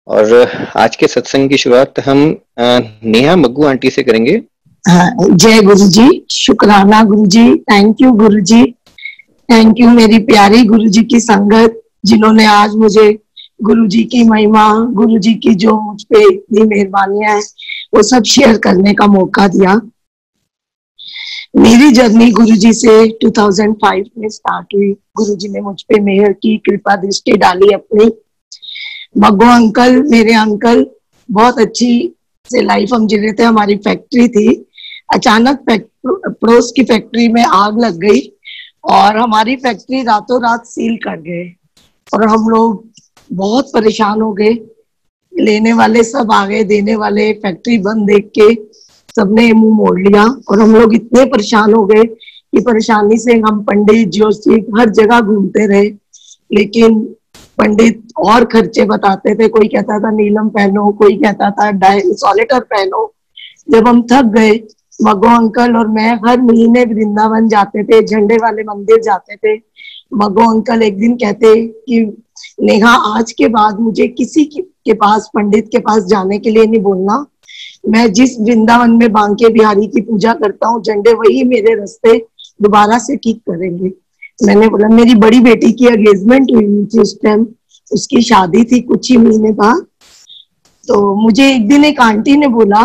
और आज के सत्संग की शुरुआत हम नेहा मग्गू आंटी से करेंगे। जय गुरु जी, शुक्राना गुरु जी, thank you Guru ji, thank you मेरी प्यारी गुरु जी की संगत, जिन्होंने आज मुझे गुरु जी की महिमा, गुरु जी की जो मुझ पे इतनी मेहरबानियां है वो सब शेयर करने का मौका दिया। मेरी जर्नी गुरु जी से 2005 में स्टार्ट हुई। गुरु जी ने मुझ पे मेहर की, कृपा दृष्टि डाली अपनी। मग्गू अंकल, मेरे अंकल, बहुत अच्छी से लाइफ हम जी रहे थे। हमारी फैक्ट्री थी, अचानक पड़ोस की फैक्ट्री में आग लग गई और हमारी फैक्ट्री रातों रात सील कर गए और हम लोग बहुत परेशान हो गए। लेने वाले सब आ गए, देने वाले फैक्ट्री बंद देख के सबने मुंह मोड़ लिया और हम लोग इतने परेशान हो गए कि परेशानी से हम पंडित ज्योतिषी हर जगह घूमते रहे, लेकिन पंडित और खर्चे बताते थे। कोई कहता था नीलम पहनो, कोई कहता था सॉलिटर पहनो। जब हम थक गए, मग्गू अंकल और मैं हर महीने वृंदावन जाते थे, झंडे वाले मंदिर जाते थे। मग्गू अंकल एक दिन कहते कि नेहा, आज के बाद मुझे किसी के पास, पंडित के पास जाने के लिए नहीं बोलना। मैं जिस वृंदावन में बांके बिहारी की पूजा करता हूँ, झंडे वही मेरे रास्ते दोबारा से ठीक करेंगे। मैंने बोला, मेरी बड़ी बेटी की एंगेजमेंट हुई थी उस टाइम, उसकी शादी थी कुछ ही महीने बाद। तो मुझे एक दिन एक आंटी ने बोला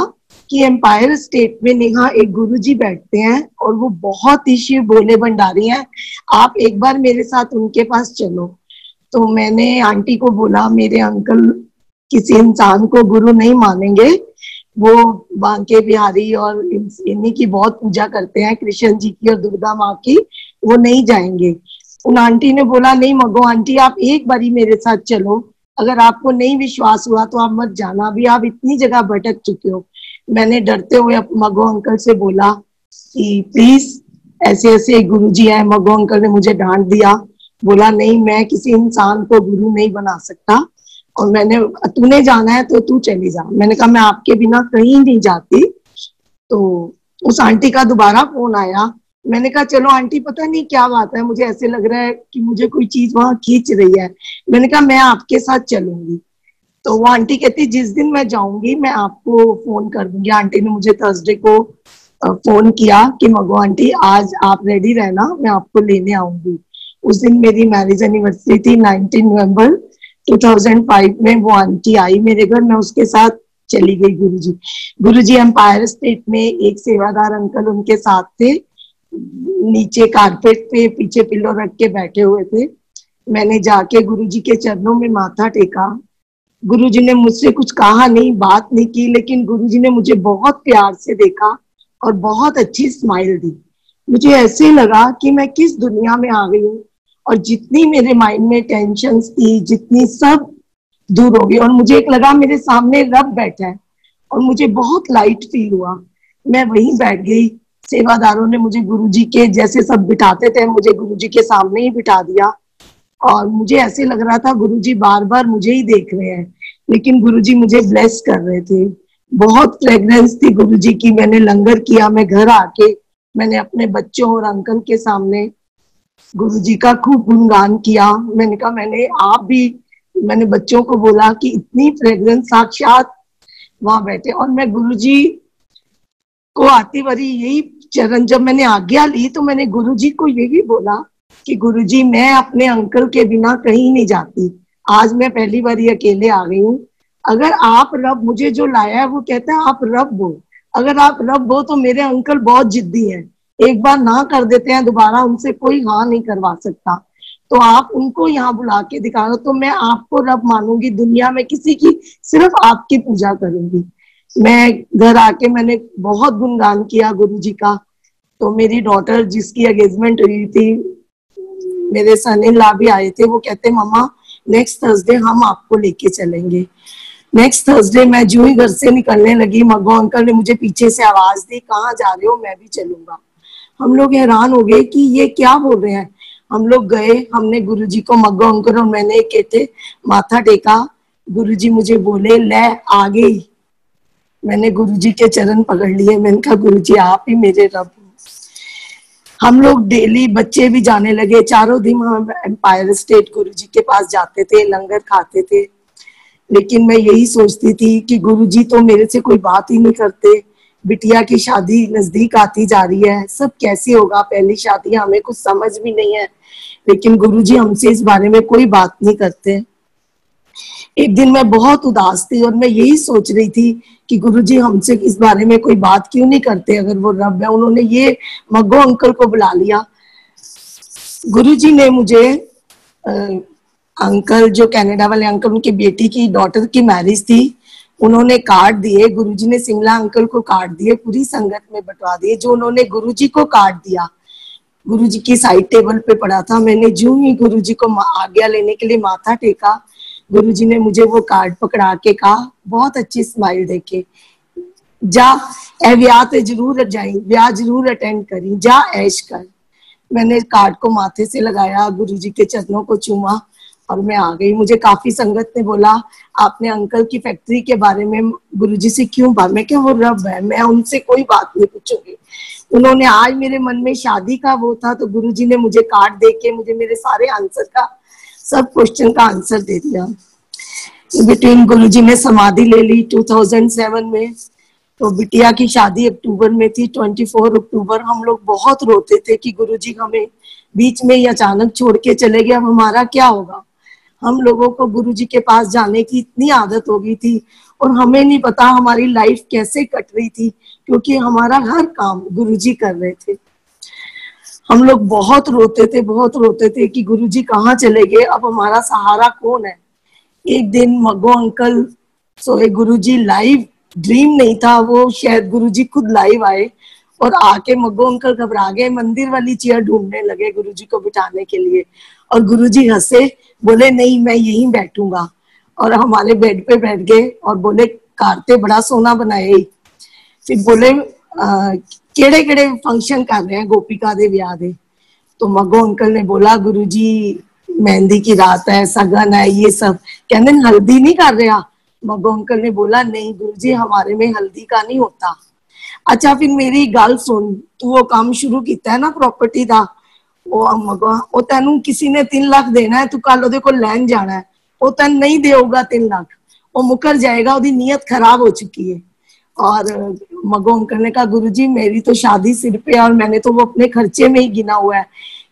कि एम्पायर स्टेट में नेहा एक गुरुजी बैठते हैं और वो बहुत ही शिव भोले भंडारी हैं, आप एक बार मेरे साथ उनके पास चलो। तो मैंने आंटी को बोला, मेरे अंकल किसी इंसान को गुरु नहीं मानेंगे, वो बांके बिहारी और इन्हीं की बहुत पूजा करते हैं, कृष्ण जी की और दुर्गा माँ की, वो नहीं जाएंगे। उन आंटी ने बोला, नहीं मग्गू आंटी, आप एक बारी मेरे साथ चलो, अगर आपको नहीं विश्वास हुआ तो आप मत जाना, अभी आप इतनी जगह भटक चुके हो। मैंने डरते हुए मग्गू अंकल से बोला कि प्लीज, ऐसे ऐसे गुरुजी है। मग्गू अंकल ने मुझे डांट दिया, बोला नहीं, मैं किसी इंसान को गुरु नहीं बना सकता और मैंने, तूने जाना है तो तू चली जा। मैंने कहा मैं आपके बिना कहीं नहीं जाती। तो उस आंटी का दोबारा फोन आया। मैंने कहा चलो आंटी, पता नहीं क्या बात है, मुझे ऐसे लग रहा है कि मुझे कोई चीज वहां खींच रही है। मैंने कहा मैं आपके साथ चलूंगी। तो वो आंटी कहती, जिस दिन मैं जाऊंगी मैं आपको फोन कर दूंगी। आंटी ने मुझे थर्सडे को फोन किया कि मग्गू आंटी, आज आप रेडी रहना, मैं आपको लेने आऊंगी। उस दिन मेरी मैरिज एनिवर्सरी थी, 19 नवंबर 2005 में। वो आंटी आई मेरे घर, मैं उसके साथ चली गई गुरुजी। गुरुजी एम्पायर स्टेट में एक सेवादार अंकल उनके साथ थे, नीचे कारपेट पे पीछे पिल्लो रख के बैठे हुए थे। मैंने जाके गुरुजी के चरणों में माथा टेका। गुरुजी ने मुझसे कुछ कहा नहीं, बात नहीं की, लेकिन गुरुजी ने मुझे बहुत प्यार से देखा और बहुत अच्छी स्माइल दी। मुझे ऐसे लगा कि मैं किस दुनिया में आ गई हूँ और जितनी मेरे माइंड में टेंशन थी, जितनी सब दूर हो गई और मुझे एक लगा मेरे सामने रब बैठा है और मुझे बहुत लाइट फील हुआ। मैं वहीं बैठ गई। सेवादारों ने मुझे गुरुजी के जैसे सब बिठाते थे, मुझे गुरुजी के सामने ही बिठा दिया और मुझे ऐसे लग रहा था गुरुजी बार बार मुझे ही देख रहे हैं, लेकिन गुरुजी मुझे ब्लेस कर रहे थे। बहुत फ्रेग्रेंस थी गुरुजी की। मैंने लंगर किया, मैं घर आके मैंने अपने बच्चों और अंकल के सामने गुरुजी का खूब गुणगान किया। मैंने कहा, मैंने बच्चों को बोला कि इतनी फ्रेग्रेंस साक्षात वहां बैठे। और मैं गुरुजी को आती बारी यही चरण, जब मैंने आज्ञा ली तो मैंने गुरुजी को यही बोला कि गुरुजी, मैं अपने अंकल के बिना कहीं नहीं जाती। आज मैं पहली बार अकेले आ गई हूँ। अगर आप रब, मुझे जो लाया है वो कहता है आप रब हो, अगर आप रब हो तो मेरे अंकल बहुत जिद्दी हैं, एक बार ना कर देते हैं, दोबारा उनसे कोई हाँ नहीं करवा सकता। तो आप उनको यहाँ बुला के दिखाओ, तो मैं आपको रब मानूंगी, दुनिया में किसी की, सिर्फ आपकी पूजा करूंगी। मैं घर आके मैंने बहुत गुणगान किया गुरुजी का। तो मेरी डॉटर, जिसकी एंगेजमेंट हुई थी, मेरे सन इन लॉ भी आए थे, वो कहते मम्मा नेक्स्ट थर्सडे हम आपको लेके चलेंगे। नेक्स्ट थर्सडे मैं जो ही घर से निकलने लगी, मग्गू अंकल ने मुझे पीछे से आवाज दी, कहाँ जा रहे हो? मैं भी चलूंगा। हम लोग हैरान हो गए कि ये क्या बोल रहे हैं। हम लोग गए, हमने गुरुजी को, मग्गू अंकल और मैंने कहते माथा टेका। गुरुजी मुझे बोले, ले आ गई। मैंने गुरुजी के चरण पकड़ लिए। मैंने कहा, गुरुजी आप ही मेरे रब। हम लोग डेली, बच्चे भी जाने लगे, चारों दिन हम एम्पायर स्टेट गुरुजी के पास जाते थे, लंगर खाते थे। लेकिन मैं यही सोचती थी कि गुरुजी तो मेरे से कोई बात ही नहीं करते, बिटिया की शादी नजदीक आती जा रही है, सब कैसे होगा, पहली शादी, हमें कुछ समझ भी नहीं है, लेकिन गुरुजी हमसे इस बारे में कोई बात नहीं करते। एक दिन मैं बहुत उदास थी और मैं यही सोच रही थी कि गुरुजी हमसे इस बारे में कोई बात क्यों नहीं करते, अगर वो रब है। उन्होंने ये मग्गो अंकल को बुला लिया। गुरुजी ने मुझे अंकल जो कनाडा वाले अंकल, उनकी बेटी की डॉटर की मैरिज थी, उन्होंने कार्ड दिए, गुरुजी ने सिमला अंकल को कार्ड दिए, पूरी संगत में बंटवा दिए। जो उन्होंने गुरुजी को कार्ड दिया, गुरुजी की साइड टेबल पे पड़ा था, मैंने जो ही गुरुजी को आज्ञा लेने के लिए माथा टेका, गुरुजी ने मुझे वो कार्ड पकड़ा के कहा, बहुत अच्छी स्माइल देके, जा ए ब्याह ते जरूर जाई, ब्याह जरूर अटेंड करी, जा ऐश कर। मैंने कार्ड को माथे से लगाया, गुरुजी के चरणों को चूमा और मैं आ गई। मुझे काफी संगत ने बोला, आपने अंकल की फैक्ट्री के बारे में गुरुजी से क्यों बात? मैं क्या, वो रब है, मैं उनसे कोई बात नहीं पूछूंगी। उन्होंने आज मेरे मन में शादी का वो था, तो गुरुजी ने मुझे कार्ड देके मुझे मेरे सारे आंसर का, सब क्वेश्चन का आंसर दे दिया। बिटवीन गुरुजी ने समाधि ले ली 2007 में। तो बिटिया की शादी अक्टूबर में थी, 24 अक्टूबर। हम लोग बहुत रोते थे कि गुरुजी हमें बीच में ही अचानक छोड़ के चले गए, अब हमारा क्या होगा। हम लोगों को गुरुजी के पास जाने की इतनी आदत हो गई थी और हमें नहीं पता हमारी लाइफ कैसे कट रही थी, क्योंकि हमारा हर काम गुरुजी कर रहे थे। हम लोग बहुत रोते थे कि गुरुजी कहाँ चले गए, अब हमारा सहारा कौन है। एक दिन मग्गो अंकल सोए, गुरुजी लाइव, ड्रीम नहीं था वो, शायद गुरुजी खुद लाइव आए और आके मग्गो अंकल घबरा गए, मंदिर वाली चेयर ढूंढने लगे गुरुजी को बिठाने के लिए। और गुरुजी हंसे, बोले नहीं मैं यहीं बैठूंगा, और हमारे बेड पे बैठ गए और बोले कारते बड़ा सोना बनाए। फिर बोले केड़े केड़े फंक्शन कर रहे हैं गोपिका दे ब्याह दे। तो मग्गो अंकल ने बोला, गुरुजी मेहंदी की रात है, सगन है, ये सब। कहने हल्दी नहीं कर रहा? मग्गो अंकल ने बोला, नहीं गुरुजी हमारे में हल्दी का नहीं होता। अच्छा फिर मेरी गल सुन, तू वो काम शुरू किया है ना प्रॉपर्टी का, वो तेन किसी ने 3 लाख देना है, तू कल ओदे को लैन जाना है, वो तेन नहीं देगा 3 लाख, वो मुकर जाएगा, ओदी नीयत खराब हो चुकी है। और मग्गो अंकल ने कहा, गुरुजी मेरी तो शादी सिर पे है और मैंने तो वो अपने खर्चे में ही गिना हुआ है।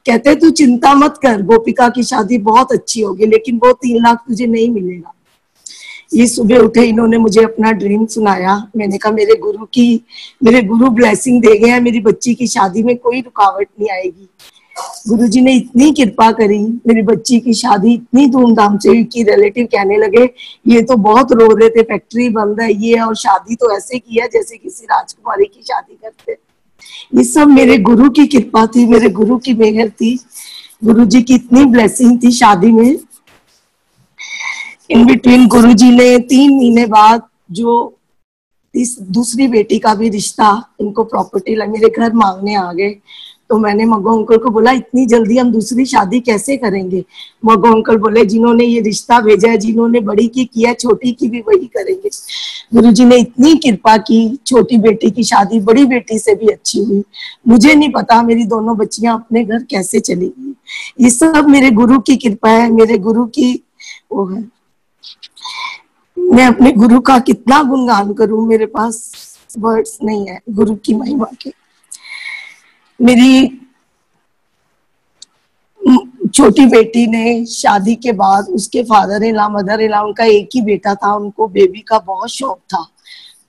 कहते तू चिंता मत कर, गोपिका की शादी बहुत अच्छी होगी, लेकिन वो 3 लाख तुझे नहीं मिलेगा। ये सुबह उठे, इन्होंने मुझे अपना ड्रीम सुनाया। मैंने कहा मेरे गुरु ब्लेसिंग दे गए हैं, मेरी बच्ची की शादी में कोई रुकावट नहीं आएगी। गुरुजी ने इतनी कृपा करी, मेरी बच्ची की शादी इतनी धूमधाम से हुई कि रिलेटिव कहने लगे ये तो बहुत रो रहे थे, फैक्ट्री बंद है ये, और शादी तो ऐसे की है जैसे किसी राजकुमारी की शादी करते। ये सब मेरे गुरु की कृपा थी, मेरे गुरु की मेहर थी, गुरुजी की इतनी ब्लेसिंग थी शादी में। इन बिटवीन गुरुजी ने 3 महीने बाद जो इस दूसरी बेटी का भी रिश्ता, इनको प्रॉपर्टी मेरे घर मांगने आ गए। तो मैंने मग्गो अंकल को बोला, इतनी जल्दी हम दूसरी शादी कैसे करेंगे? मग्गो अंकल बोले, जिन्होंने ये रिश्ता भेजा है, जिन्होंने बड़ी की किया, छोटी की भी वही करेंगे। गुरुजी ने इतनी कृपा की, छोटी बेटी की शादी बड़ी बेटी से भी अच्छी हुई। मुझे नहीं पता मेरी दोनों बच्चियां अपने घर कैसे चली गई। ये सब मेरे गुरु की कृपा है, मेरे गुरु की वो है। मैं अपने गुरु का कितना गुणगान करूं, मेरे पास वर्ड्स नहीं है गुरु की महिमा के। मेरी छोटी बेटी ने शादी के बाद, उसके father in law mother in law, उनका एक ही बेटा था, उनको बेबी का बहुत शौक था,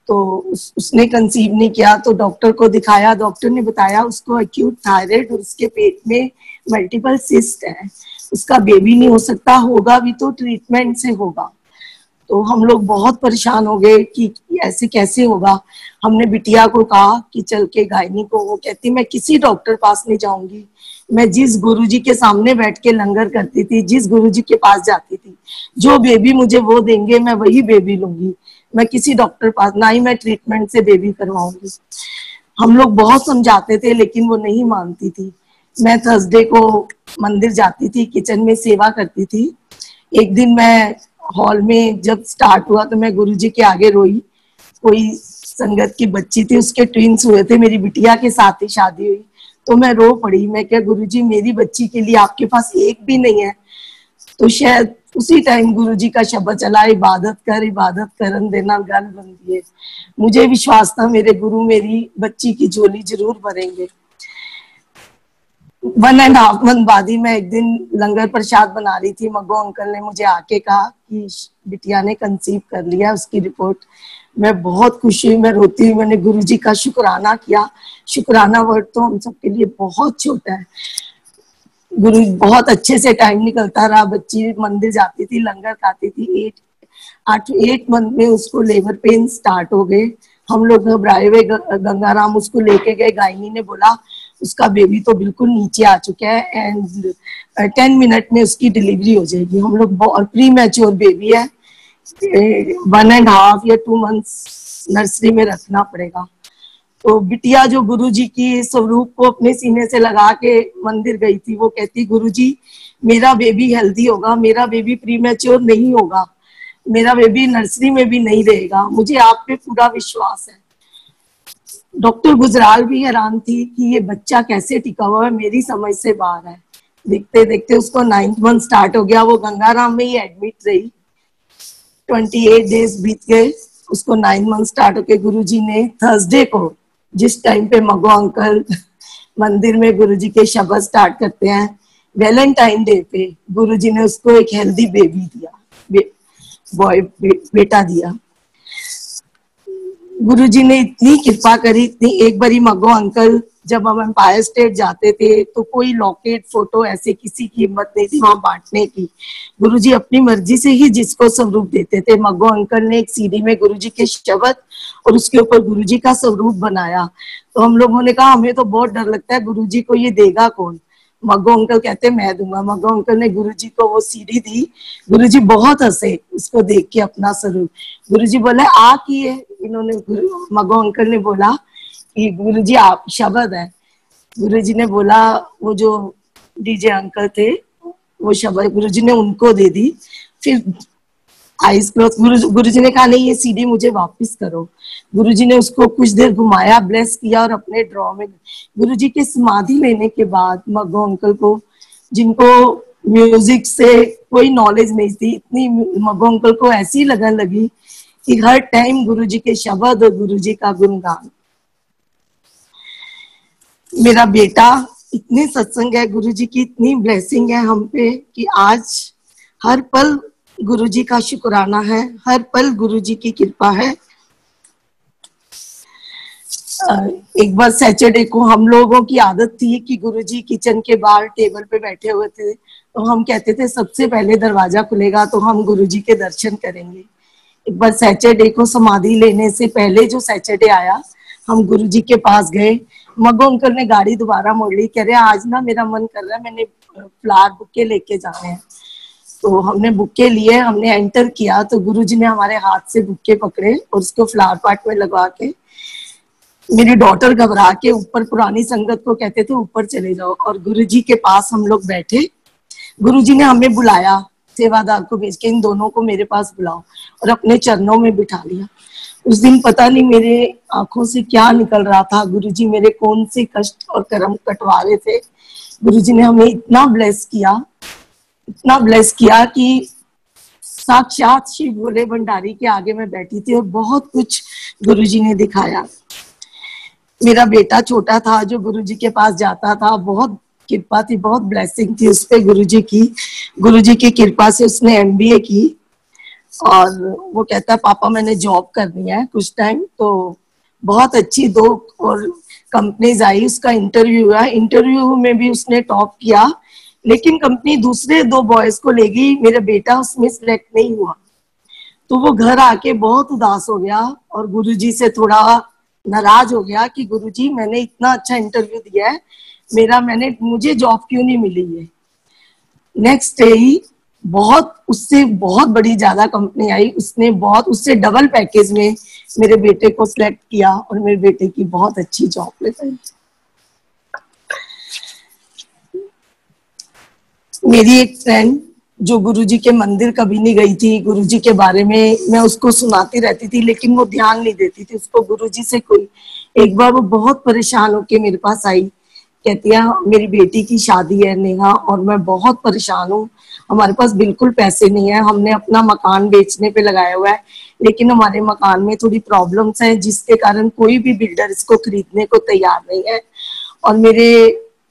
तो उसने कंसीव नहीं किया। तो डॉक्टर को दिखाया, डॉक्टर ने बताया उसको एक्यूट थायराइड और उसके पेट में मल्टीपल सिस्ट है, उसका बेबी नहीं हो सकता, होगा भी तो ट्रीटमेंट से होगा। तो हम लोग बहुत परेशान हो गए कि ऐसे कैसे होगा। हमने बिटिया को कहा कि चल के गायनी को, वो कहती मैं किसी डॉक्टर पास नहीं जाऊंगी, मैं जिस गुरुजी के सामने बैठ के लंगर करती थी, जिस गुरुजी के पास जाती थी, जो बेबी मुझे वो देंगे मैं वही बेबी लूंगी, मैं किसी डॉक्टर पास, ना ही मैं ट्रीटमेंट से बेबी करवाऊंगी। हम लोग बहुत समझाते थे लेकिन वो नहीं मानती थी। मैं थर्सडे को मंदिर जाती थी, किचन में सेवा करती थी। एक दिन मैं हॉल में जब स्टार्ट हुआ तो मैं गुरुजी के आगे रोई। कोई संगत की बच्ची थी, उसके ट्विंस हुए थे, मेरी बिटिया के साथ ही शादी हुई, तो मैं रो पड़ी। मैं क्या गुरुजी मेरी बच्ची के लिए आपके पास एक भी नहीं है? तो शायद उसी टाइम गुरुजी का शब्द चला, इबादत कर इबादत करन देना गल बनती है। मुझे विश्वास था मेरे गुरु मेरी बच्ची की झोली जरूर भरेंगे। 1.5 मंथ बाद ही मैं एक दिन लंगर प्रसाद बना रही थी, मग्गू अंकल ने मुझे आके कहा कि बिटिया ने कंसीव कर लिया, उसकी रिपोर्ट। मैं बहुत खुश हुई, मैं रोती हुई मैंने गुरुजी का शुक्राना किया। शुक्राना वर्ड तो हम सबके लिए बहुत छोटा है। गुरु बहुत अच्छे से टाइम निकलता रहा, बच्ची मंदिर जाती थी, लंगर खाती थी। 8 मंथ में उसको लेबर पेन स्टार्ट हो गए। हम लोग घबराए हुए गंगाराम उसको लेके गए। गायनी ने बोला उसका बेबी तो बिल्कुल नीचे आ चुका है एंड 10 मिनट में उसकी डिलीवरी हो जाएगी। हम लोग बहुत प्री मैच्योर बेबी है, 1.5 या 2 मंथ्स नर्सरी में रखना पड़ेगा। तो बिटिया जो गुरुजी की स्वरूप को अपने सीने से लगा के मंदिर गई थी, वो कहती गुरुजी मेरा बेबी हेल्दी होगा, मेरा बेबी प्री मैच्योर नहीं होगा, मेरा बेबी नर्सरी में भी नहीं रहेगा, मुझे आप पे पूरा विश्वास है। डॉक्टर गुजराल भी हैरान थी कि ये बच्चा कैसे टिका हुआ है, मेरी समझ से बाहर है। देखते देखते उसको 9th मंथ स्टार्ट हो गया, वो गंगाराम में ही एडमिट रही। 28 डेज बीत गए, उसको 9 मंथ स्टार्ट होके गुरुजी ने थर्सडे को, जिस टाइम पे मग्गू अंकल मंदिर में गुरुजी के शब्द स्टार्ट करते हैं, वैलेंटाइन डे पे गुरुजी ने उसको एक हेल्दी बेबी दिया, बॉय बेटा दिया। गुरुजी ने इतनी कृपा करी, इतनी। एक बारी मग्गू अंकल जब हम एम्पायर स्टेट जाते थे तो कोई लॉकेट फोटो ऐसे किसी की हिम्मत नहीं थी वहां बांटने की। गुरुजी अपनी मर्जी से ही जिसको स्वरूप देते थे। मग्गू अंकल ने एक सीडी में गुरुजी के शब्द और उसके ऊपर गुरुजी का स्वरूप बनाया। तो हम लोगों ने कहा हमें तो बहुत डर लगता है, गुरुजी को ये देगा कौन? मग्गू अंकल कहते मैं दूंगा। मग्गू अंकल ने गुरुजी को वो सीडी दी। गुरुजी बहुत हंसे उसको देख के अपना स्वरूप। गुरुजी बोले आ की है, इन्होंने मग्गू अंकल ने बोला कि गुरुजी आप शब्द है। गुरुजी ने बोला, वो जो डीजे अंकल थे वो शब्द गुरुजी ने उनको दे दी। फिर आइस क्लोज, गुरुजी ने कहा नहीं ये सीडी मुझे वापस करो। गुरुजी ने उसको कुछ देर घुमाया, ब्लेस किया और अपने ड्रॉ में। गुरुजी के समाधि लेने के बाद मग्गू अंकल को, जिनको म्यूजिक से कोई नॉलेज नहीं थी, इतनी मग्गू अंकल को ऐसी लगन लगी कि हर टाइम गुरुजी के शब्द और गुरुजी का गुणगान। मेरा बेटा इतने सत्संग है, गुरुजी की इतनी ब्लेसिंग है हम पे कि आज हर पल गुरुजी का शुक्राना है, हर पल गुरुजी की कृपा है। एक बार सैटरडे को हम लोगों की आदत थी कि गुरुजी किचन के बाहर टेबल पे बैठे हुए थे, तो हम कहते थे सबसे पहले दरवाजा खुलेगा तो हम गुरुजी के दर्शन करेंगे। एक बार सैटरडे को समाधि लेने से पहले जो सैटरडे आया, हम गुरुजी के पास गए। मग्गू अंकल ने गाड़ी दोबारा मोड़ ली, कह रहे आज ना मेरा मन कर रहा है, मैंने फ्लावर बुके लेके जाने हैं। तो हमने बुके लिए, हमने एंटर किया तो गुरुजी ने हमारे हाथ से बुके पकड़े और उसको फ्लावर पॉट में लगा के, मेरी डॉटर घबरा के ऊपर, पुरानी संगत को कहते थे ऊपर चले जाओ, और गुरुजी के पास हम लोग बैठे। गुरुजी ने हमें बुलाया, सेवादार को भेज के इन दोनों को मेरे पास बुलाओ, और अपने चरणों में बिठा लिया। उस दिन पता नहीं मेरे आंखों से क्या निकल रहा था, गुरुजी मेरे कौन से कष्ट और कर्म कटवा रहे थे। गुरुजी ने हमें इतना ब्लेस किया, इतना ब्लेस किया कि साक्षात शिव भोले भंडारी के आगे मैं बैठी थी और बहुत कुछ गुरुजी ने दिखाया। मेरा बेटा छोटा था जो गुरुजी के पास जाता था, बहुत कृपा थी, बहुत ब्लेसिंग थी उस पे गुरुजी की। गुरुजी की कृपा से उसने MBA की और वो कहता है पापा मैंने जॉब करनी है कुछ टाइम। तो बहुत अच्छी 2 और कंपनीज आई, उसका इंटरव्यू हुआ, इंटरव्यू में भी उसने टॉप किया, लेकिन कंपनी दूसरे 2 बॉयज को ले गई, मेरा बेटा उसमें सिलेक्ट नहीं हुआ। तो वो घर आके बहुत उदास हो गया और गुरुजी से थोड़ा नाराज हो गया कि गुरुजी मैंने इतना अच्छा इंटरव्यू दिया है, मुझे जॉब क्यों नहीं मिली है। नेक्स्ट डे ही उससे बहुत बड़ी ज्यादा कंपनी आई, उसने बहुत उससे डबल पैकेज में मेरे बेटे को सिलेक्ट किया और मेरे बेटे की बहुत अच्छी जॉब लग गई। मेरी एक फ्रेंड जो गुरुजी के मंदिर कभी नहीं गई थी, गुरुजी के बारे में मैं उसको सुनाती रहती थी लेकिन वो ध्यान नहीं देती थी, उसको गुरुजी से कोई। एक बार वो बहुत परेशान होके मेरे पास आई, कहती है मेरी बेटी की शादी है नेहा और मैं बहुत परेशान हूँ, हमारे पास बिल्कुल पैसे नहीं है, हमने अपना मकान बेचने पे लगाया हुआ है, लेकिन हमारे मकान में थोड़ी प्रॉब्लम्स हैं जिसके कारण कोई भी बिल्डर इसको खरीदने को तैयार नहीं है। और मेरे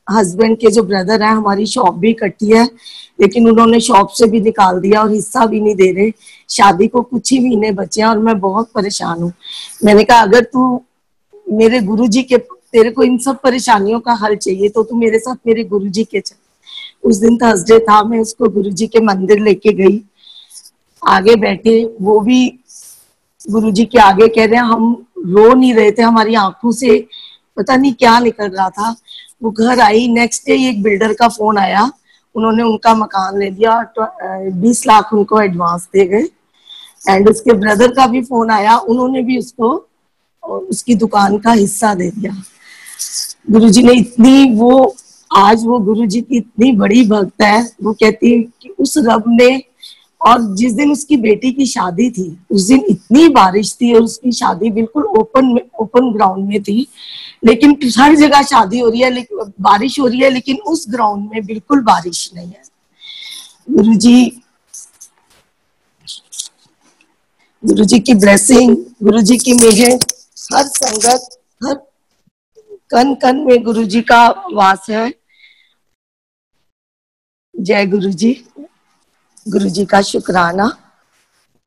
हस्बैंड के जो ब्रदर है, हमारी शॉप भी इकट्ठी है, लेकिन उन्होंने शॉप से भी निकाल दिया और हिस्सा भी नहीं दे रहे। शादी को कुछ ही महीने बचे हैं और मैं बहुत परेशान हूँ। मैंने कहा अगर तू मेरे गुरुजी के, तेरे को इन सब परेशानियों का हल चाहिए तो तू मेरे साथ मेरे गुरुजी के चल। उस दिन थर्सडे था, मैं उसको गुरुजी के मंदिर लेके गई, आगे बैठे, वो भी गुरुजी के आगे कह रहे हैं, हम रो नहीं रहे थे, हमारी आंखों से पता नहीं क्या निकल रहा था। वो घर आई, नेक्स्ट डे एक बिल्डर का फोन आया, उन्होंने उनका मकान ले लिया, 20 लाख उनको एडवांस दे गए। एंड उसके ब्रदर का भी फोन आया, उन्होंने भी उसको उसकी दुकान का हिस्सा दे दिया। गुरुजी ने इतनी, वो आज वो गुरुजी की इतनी बड़ी भक्त है, वो कहती है कि उस रब ने, और जिस दिन उसकी बेटी की शादी थी उस दिन इतनी बारिश थी और उसकी शादी बिल्कुल ओपन ग्राउंड में थी, लेकिन हर जगह शादी हो रही है, लेकिन बारिश हो रही है, लेकिन उस ग्राउंड में बिल्कुल बारिश नहीं है। गुरुजी की ब्लेसिंग, गुरुजी की मेहर, हर संगत, हर कन कन में गुरुजी का वास है। जय गुरुजी, गुरुजी का शुक्राना।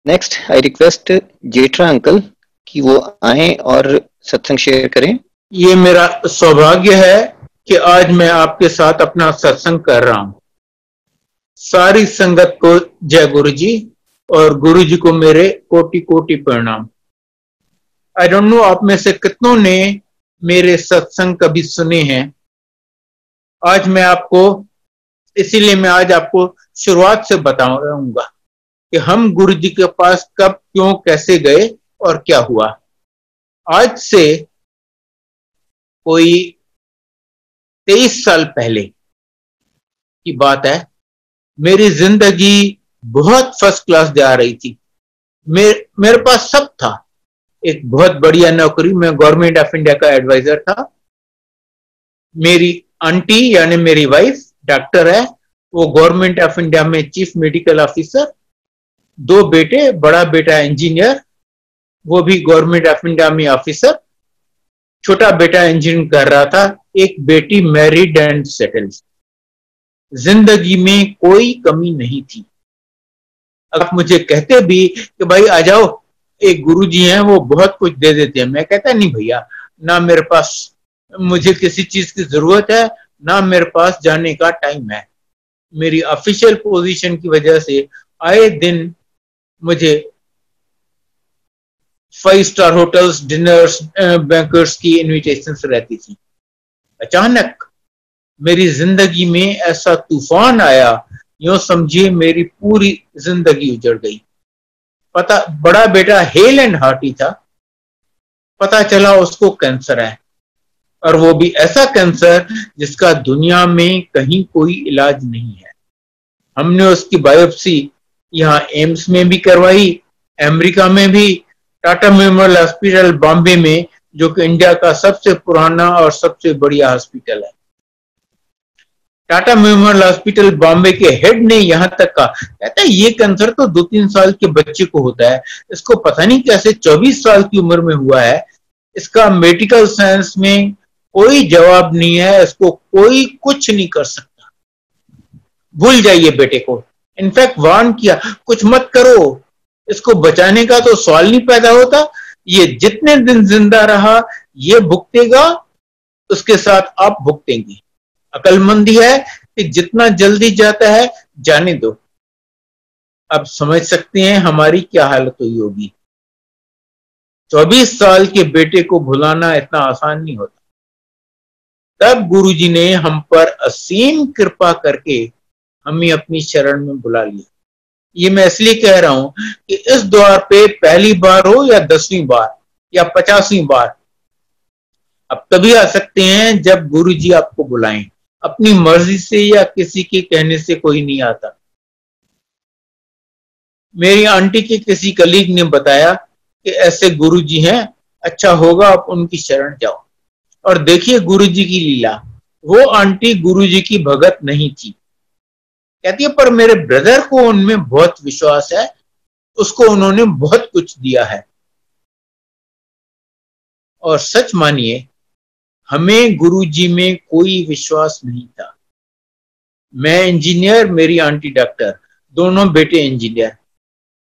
नेक्स्ट आई रिक्वेस्ट जेठरा अंकल कि वो आए और सत्संग शेयर करें। ये मेरा सौभाग्य है कि आज मैं आपके साथ अपना सत्संग कर रहा हूं। सारी संगत को जय गुरुजी और गुरुजी को मेरे कोटि कोटि प्रणाम। आई डोंट नो आप में से कितनों ने मेरे सत्संग कभी सुने हैं। आज मैं आपको, इसीलिए मैं आज आपको शुरुआत से बताऊंगा कि हम गुरुजी के पास कब, क्यों, कैसे गए और क्या हुआ। आज से कोई 23 साल पहले की बात है। मेरी जिंदगी बहुत फर्स्ट क्लास जा रही थी। मेरे पास सब था, एक बहुत बढ़िया नौकरी, मैं गवर्नमेंट ऑफ इंडिया का एडवाइजर था। मेरी आंटी यानी मेरी वाइफ डॉक्टर है, वो गवर्नमेंट ऑफ इंडिया में चीफ मेडिकल ऑफिसर। 2 बेटे, बड़ा बेटा इंजीनियर, वो भी गवर्नमेंट ऑफ इंडिया में ऑफिसर, छोटा बेटा इंजीनियरिंग कर रहा था, एक बेटी मैरिड एंड सेटल्ड। जिंदगी में कोई कमी नहीं थी। अब मुझे कहते भी कि भाई आ जाओ, एक गुरुजी हैं वो बहुत कुछ दे देते हैं, मैं कहता नहीं भैया, ना मेरे पास मुझे किसी चीज की जरूरत है, ना मेरे पास जाने का टाइम है। मेरी ऑफिशियल पोजीशन की वजह से आए दिन मुझे 5 स्टार होटल्स, डिनर्स, बैंकर्स की इनविटेशंस रहती थी। अचानक मेरी जिंदगी में ऐसा तूफान आया, यूं समझिए मेरी पूरी जिंदगी उजड़ गई। पता, बड़ा बेटा हेल एंड हार्टी था, पता चला उसको कैंसर है, और वो भी ऐसा कैंसर जिसका दुनिया में कहीं कोई इलाज नहीं है। हमने उसकी बायोप्सी यहाँ एम्स में भी करवाई, अमेरिका में भी, टाटा मेमोरियल हॉस्पिटल बॉम्बे में, जो कि इंडिया का सबसे पुराना और सबसे बढ़िया हॉस्पिटल है। टाटा मेमोरियल हॉस्पिटल बॉम्बे के हेड ने यहाँ तक कहा, कहता है ये कैंसर तो 2-3 साल के बच्चे को होता है, इसको पता नहीं कैसे 24 साल की उम्र में हुआ है। इसका मेडिकल साइंस में कोई जवाब नहीं है, इसको कोई कुछ नहीं कर सकता, भूल जाइए बेटे को। इनफैक्ट वार्न किया, कुछ मत करो, इसको बचाने का तो सवाल नहीं पैदा होता, ये जितने दिन जिंदा रहा ये भुगतेगा, उसके साथ आप भुगतेंगे। अकलमंदी है कि जितना जल्दी जाता है जाने दो। अब समझ सकते हैं हमारी क्या हालत हुई होगी। 24 साल के बेटे को भुलाना इतना आसान नहीं होता। तब गुरुजी ने हम पर असीम कृपा करके हमें अपनी शरण में बुला लिया। ये मैं इसलिए कह रहा हूं कि इस द्वार पे पहली बार हो या 10वीं बार या 50वीं बार, अब तभी आ सकते हैं जब गुरुजी आपको बुलाएं। अपनी मर्जी से या किसी के कहने से कोई नहीं आता। मेरी आंटी के किसी कलीग ने बताया कि ऐसे गुरुजी हैं, अच्छा होगा आप उनकी शरण जाओ। और देखिए गुरुजी की लीला, वो आंटी गुरुजी की भगत नहीं थी। कहती है पर मेरे ब्रदर को उनमें बहुत विश्वास है, उसको उन्होंने बहुत कुछ दिया है। और सच मानिए हमें गुरुजी में कोई विश्वास नहीं था। मैं इंजीनियर, मेरी आंटी डॉक्टर, दोनों बेटे इंजीनियर।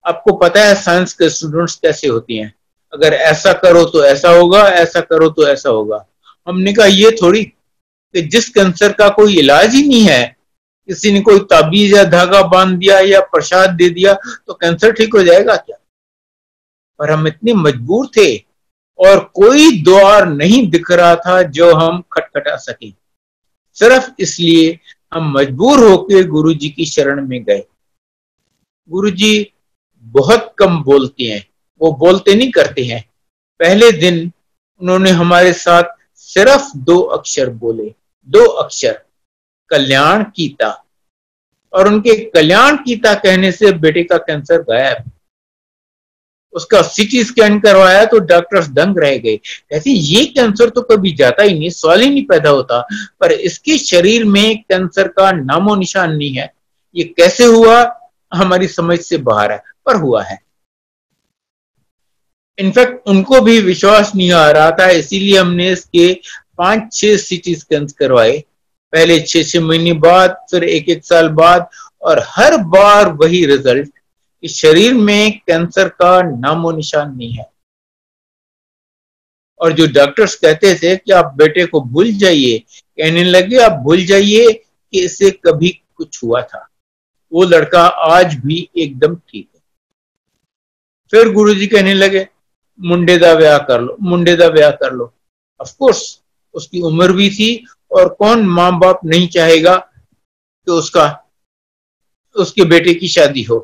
आपको पता है साइंस के स्टूडेंट्स कैसे होती हैं, अगर ऐसा करो तो ऐसा होगा, ऐसा करो तो ऐसा होगा। हमने कहा ये थोड़ी कि जिस कैंसर का कोई इलाज ही नहीं है, किसी ने कोई ताबीज या धागा बांध दिया या प्रसाद दे दिया तो कैंसर ठीक हो जाएगा क्या। पर हम इतने मजबूर थे और कोई द्वार नहीं दिख रहा था जो हम खटखटा सके। सिर्फ इसलिए हम मजबूर होकर गुरुजी की शरण में गए। गुरुजी बहुत कम बोलते हैं, वो बोलते नहीं करते हैं। पहले दिन उन्होंने हमारे साथ सिर्फ 2 अक्षर बोले, 2 अक्षर, कल्याण कीता। और उनके कल्याण कीता कहने से बेटे का कैंसर गायब। उसका सीटी स्कैन करवाया तो डॉक्टर्स दंग रह गए। कहते ये कैंसर तो कभी जाता ही नहीं, सवाल ही नहीं पैदा होता, पर इसके शरीर में कैंसर का नामो निशान नहीं है। ये कैसे हुआ हमारी समझ से बाहर है, पर हुआ है। इनफैक्ट उनको भी विश्वास नहीं आ रहा था, इसीलिए हमने इसके 5-6 सीटी स्कैन करवाए, पहले 6-6 महीने बाद, फिर 1-1 साल बाद, और हर बार वही रिजल्ट कि शरीर में कैंसर का नामो निशान नहीं है। और जो डॉक्टर्स कहते थे कि आप बेटे को भूल जाइए, कहने लगे आप भूल जाइए कि इससे कभी कुछ हुआ था, वो लड़का आज भी एकदम ठीक है। फिर गुरुजी कहने लगे मुंडे दा ब्याह कर लो, मुंडे दा ब्याह कर लो। ऑफ कोर्स उसकी उम्र भी थी और कौन माँ बाप नहीं चाहेगा कि उसके बेटे की शादी हो।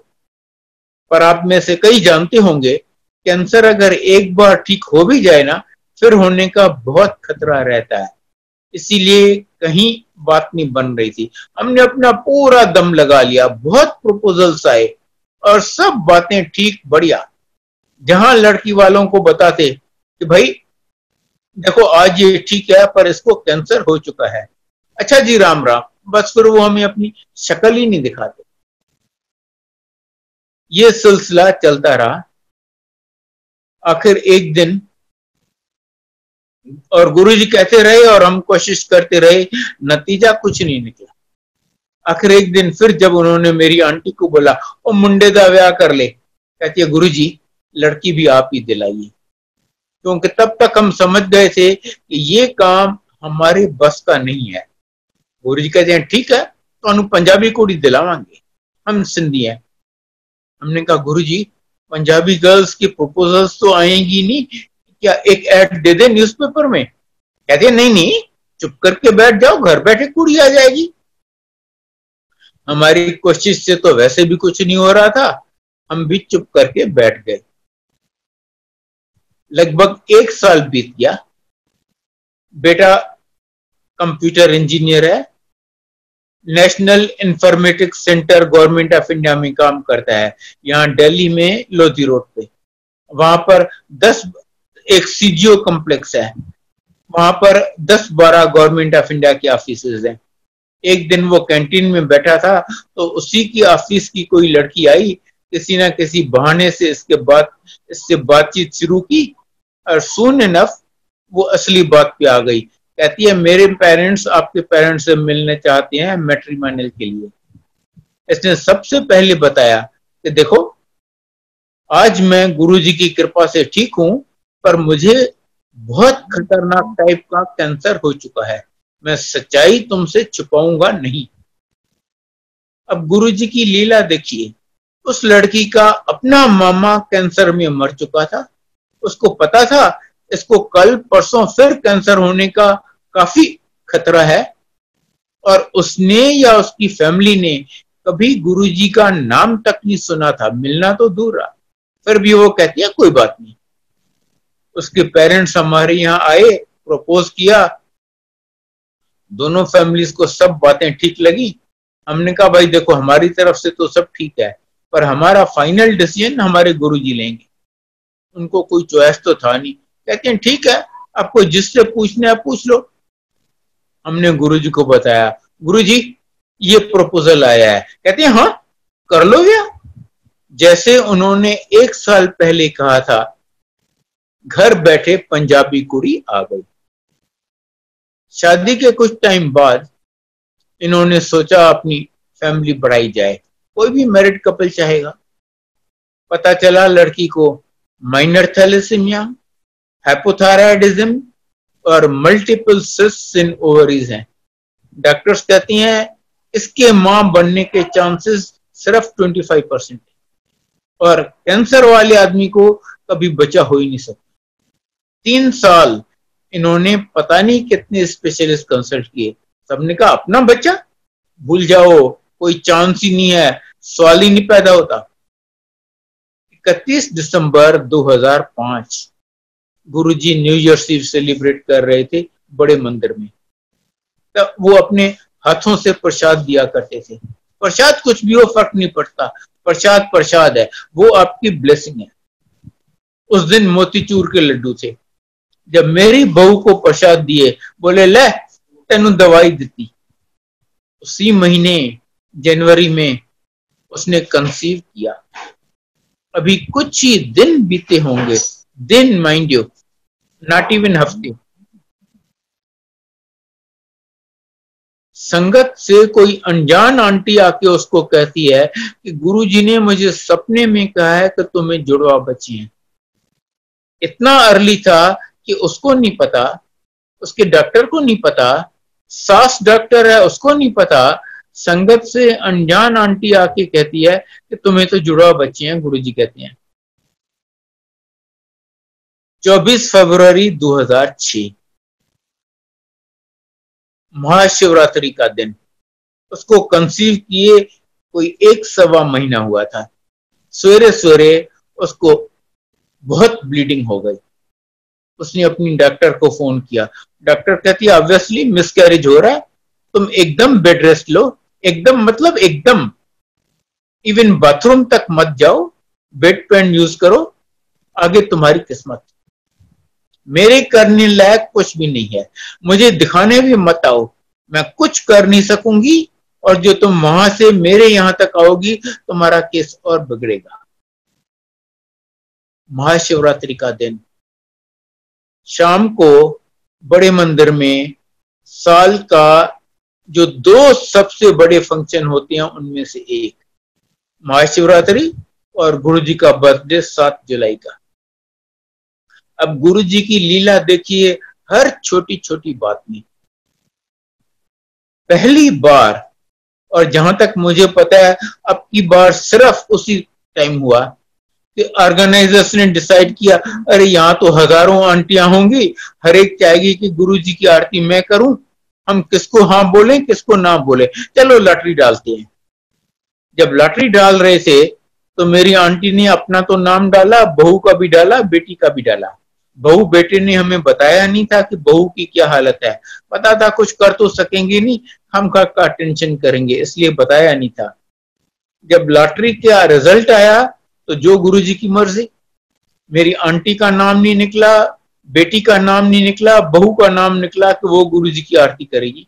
पर आप में से कई जानते होंगे कैंसर अगर एक बार ठीक हो भी जाए ना, फिर होने का बहुत खतरा रहता है। इसीलिए कहीं बात नहीं बन रही थी। हमने अपना पूरा दम लगा लिया, बहुत प्रपोजल्स आए और सब बातें ठीक बढ़िया। जहां लड़की वालों को बताते कि भाई देखो आज ये ठीक है पर इसको कैंसर हो चुका है, अच्छा जी राम राम, बस फिर वो हमें अपनी शक्ल ही नहीं दिखाते। ये सिलसिला चलता रहा। आखिर एक दिन, और गुरुजी कहते रहे और हम कोशिश करते रहे, नतीजा कुछ नहीं निकला। आखिर एक दिन फिर जब उन्होंने मेरी आंटी को बोला ओ मुंडे दा ब्याह कर ले, कहती है गुरुजी लड़की भी आप ही दिलाइए, क्योंकि तब तक हम समझ गए थे कि ये काम हमारे बस का नहीं है। गुरुजी कहते हैं ठीक है तो पंजाबी कुड़ी दिलावांगे, हम सिंधी हैं। हमने कहा गुरुजी पंजाबी गर्ल्स की प्रपोजल्स तो आएंगी नहीं, क्या एक ऐड दे दे न्यूज़पेपर में। कहते नहीं नहीं चुप करके बैठ जाओ, घर बैठे कुड़ी आ जाएगी। हमारी कोशिश से तो वैसे भी कुछ नहीं हो रहा था, हम भी चुप करके बैठ गए। लगभग 1 साल बीत गया। बेटा कंप्यूटर इंजीनियर है, national informatics centre government of India में काम करता है, यहाँ दिल्ली में लोधी रोड पे। वहां पर एक सीजीओ कॉम्प्लेक्स है, वहां पर 10-12 गवर्नमेंट ऑफ इंडिया के ऑफिसेज हैं। एक दिन वो कैंटीन में बैठा था तो उसी की ऑफिस की कोई लड़की आई, किसी ना किसी बहाने से इससे बातचीत शुरू की और सून इनफ वो असली बात पे आ गई। कहती है मेरे पेरेंट्स आपके पेरेंट्स से मिलने चाहते हैं मैट्रिमोनियल के लिए। इसने सबसे पहले बताया कि देखो आज मैं गुरुजी की कृपा से ठीक हूं, पर मुझे बहुत खतरनाक टाइप का कैंसर हो चुका है, मैं सच्चाई तुमसे छुपाऊंगा नहीं। अब गुरुजी की लीला देखिए, उस लड़की का अपना मामा कैंसर में मर चुका था, उसको पता था इसको कल परसों फिर कैंसर होने का काफी खतरा है, और उसने या उसकी फैमिली ने कभी गुरुजी का नाम तक नहीं सुना था, मिलना तो दूर रहा। फिर भी वो कहती है कोई बात नहीं। उसके पेरेंट्स हमारे यहाँ आए, प्रपोज किया, दोनों फैमिलीज को सब बातें ठीक लगी। हमने कहा भाई देखो हमारी तरफ से तो सब ठीक है, पर हमारा फाइनल डिसीजन हमारे गुरुजी लेंगे, उनको कोई चॉइस तो था नहीं। कहते हैं ठीक है आपको जिससे पूछना है पूछ लो। हमने गुरुजी को बताया, गुरुजी ये प्रपोजल आया है। कहते हैं हाँ कर लो क्या। जैसे उन्होंने 1 साल पहले कहा था, घर बैठे पंजाबी कुड़ी आ गई। शादी के कुछ टाइम बाद इन्होंने सोचा अपनी फैमिली बढ़ाई जाए, कोई भी मैरिड कपल चाहेगा। पता चला लड़की को माइनर थैलेसीमिया, हाइपोथायराइडिज्म और मल्टीपल सिस्ट्स इन ओवरीज हैं। डॉक्टर्स कहती हैं इसके मां बनने के चांसेस सिर्फ 25% और कैंसर वाले आदमी को कभी बच्चा हो ही नहीं सकता। 3 साल इन्होंने पता नहीं कितने स्पेशलिस्ट कंसल्ट किए, सबने कहा अपना बच्चा भूल जाओ, कोई चांस ही नहीं है, सवाल ही नहीं पैदा होता। 31 दिसंबर 2005 गुरुजी न्यू ईयर्स ईव सेलिब्रेट कर रहे थे बड़े मंदिर में। तो वो अपने हाथों से प्रसाद दिया करते थे। प्रसाद कुछ भी हो फर्क नहीं पड़ता, प्रसाद प्रसाद है, वो आपकी ब्लेसिंग है। उस दिन मोतीचूर के लड्डू थे। जब मेरी बहू को प्रसाद दिए, बोले ले तेनू दवाई दी। उसी महीने जनवरी में उसने कंसीव किया। अभी कुछ ही दिन बीते होंगे, दिन माइंड यू, नॉट इवन हफ्ते। संगत से कोई अनजान आंटी आके उसको कहती है कि गुरुजी ने मुझे सपने में कहा है कि तुम्हें जुड़वा बच्चे हैं। इतना अर्ली था कि उसको नहीं पता, उसके डॉक्टर को नहीं पता, सास डॉक्टर है उसको नहीं पता। संगत से अनजान आंटी आके कहती है कि तुम्हें तो जुड़वा बच्चे हैं, गुरुजी कहते हैं। 24 फरवरी 2006 महाशिवरात्रि का दिन। उसको कंसीव किए कोई 1 सवा महीना हुआ था। सवेरे सवेरे उसको बहुत ब्लीडिंग हो गई। उसने अपनी डॉक्टर को फोन किया। डॉक्टर कहती है ऑब्वियसली मिसकैरेज हो रहा है, तुम एकदम बेड रेस्ट लो, एकदम मतलब एकदम, इवन बाथरूम तक मत जाओ, बेड पेन यूज करो, आगे तुम्हारी किस्मत। मेरे करने लायक कुछ भी नहीं है, मुझे दिखाने भी मत आओ, मैं कुछ कर नहीं सकूंगी, और जो तुम वहां से मेरे यहां तक आओगी तुम्हारा केस और बिगड़ेगा। महाशिवरात्रि का दिन शाम को बड़े मंदिर में साल का जो 2 सबसे बड़े फंक्शन होते हैं उनमें से एक महाशिवरात्रि और गुरुजी का बर्थडे 7 जुलाई का। अब गुरुजी की लीला देखिए हर छोटी छोटी बात में। पहली बार, और जहां तक मुझे पता है अब की बार सिर्फ उसी टाइम हुआ कि ऑर्गेनाइजर्स ने डिसाइड किया अरे यहाँ तो हजारों आंटियां होंगी, हर एक चाहेगी कि गुरुजी की आरती मैं करूं, हम किसको हाँ बोले किसको ना बोले, चलो लॉटरी डालते हैं। जब लॉटरी डाल रहे थे तो मेरी आंटी ने अपना तो नाम डाला, बहू का भी डाला, बेटी का भी डाला। बहू बेटे ने हमें बताया नहीं था कि बहू की क्या हालत है, पता था कुछ कर तो सकेंगे नहीं, हम का टेंशन करेंगे, इसलिए बताया नहीं था। जब लॉटरी का रिजल्ट आया तो जो गुरुजी की मर्जी, मेरी आंटी का नाम नहीं निकला, बेटी का नाम नहीं निकला, बहू का नाम निकला कि वो गुरुजी की आरती करेगी।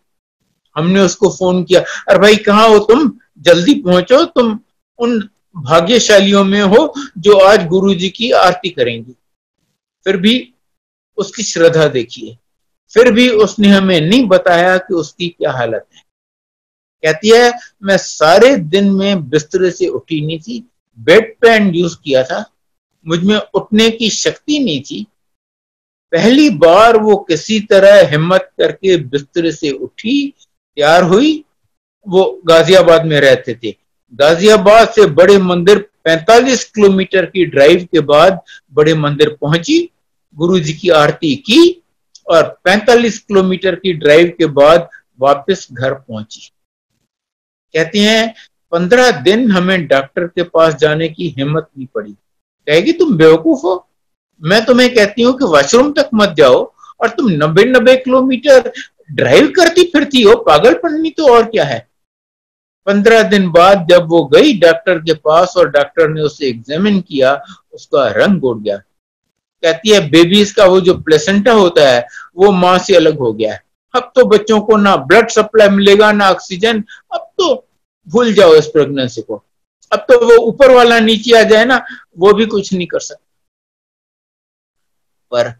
हमने उसको फोन किया, अरे भाई कहाँ हो तुम, जल्दी पहुंचो, तुम उन भाग्यशालियों में हो जो आज गुरुजी की आरती करेंगी। फिर भी उसकी श्रद्धा देखिए, फिर भी उसने हमें नहीं बताया कि उसकी क्या हालत है। कहती है मैं सारे दिन में बिस्तर से उठी नहीं थी, बेड पेन यूज किया था, मुझमें उठने की शक्ति नहीं थी। पहली बार वो किसी तरह हिम्मत करके बिस्तर से उठी, तैयार हुई। वो गाजियाबाद में रहते थे। गाजियाबाद से बड़े मंदिर 45 किलोमीटर की ड्राइव के बाद बड़े मंदिर पहुंची, गुरुजी की आरती की और 45 किलोमीटर की ड्राइव के बाद वापस घर पहुंची। कहती हैं 15 दिन हमें डॉक्टर के पास जाने की हिम्मत नहीं पड़ी। कहेगी तुम बेवकूफ हो, मैं तुम्हें कहती हूँ कि वॉशरूम तक मत जाओ और तुम 90 किलोमीटर ड्राइव करती फिरती हो, पागलपन नहीं तो और क्या है। 15 दिन बाद जब वो गई डॉक्टर के पास और डॉक्टर ने उसे एग्जामिन किया, उसका रंग उड़ गया। कहती है बेबीज का वो जो प्लेसेंटा होता है वो माँ से अलग हो गया है, अब तो बच्चों को ना ब्लड सप्लाई मिलेगा ना ऑक्सीजन, अब तो भूल जाओ इस प्रेगनेंसी को। अब तो वो ऊपर वाला नीचे आ जाए ना, वो भी कुछ नहीं कर सकता। पर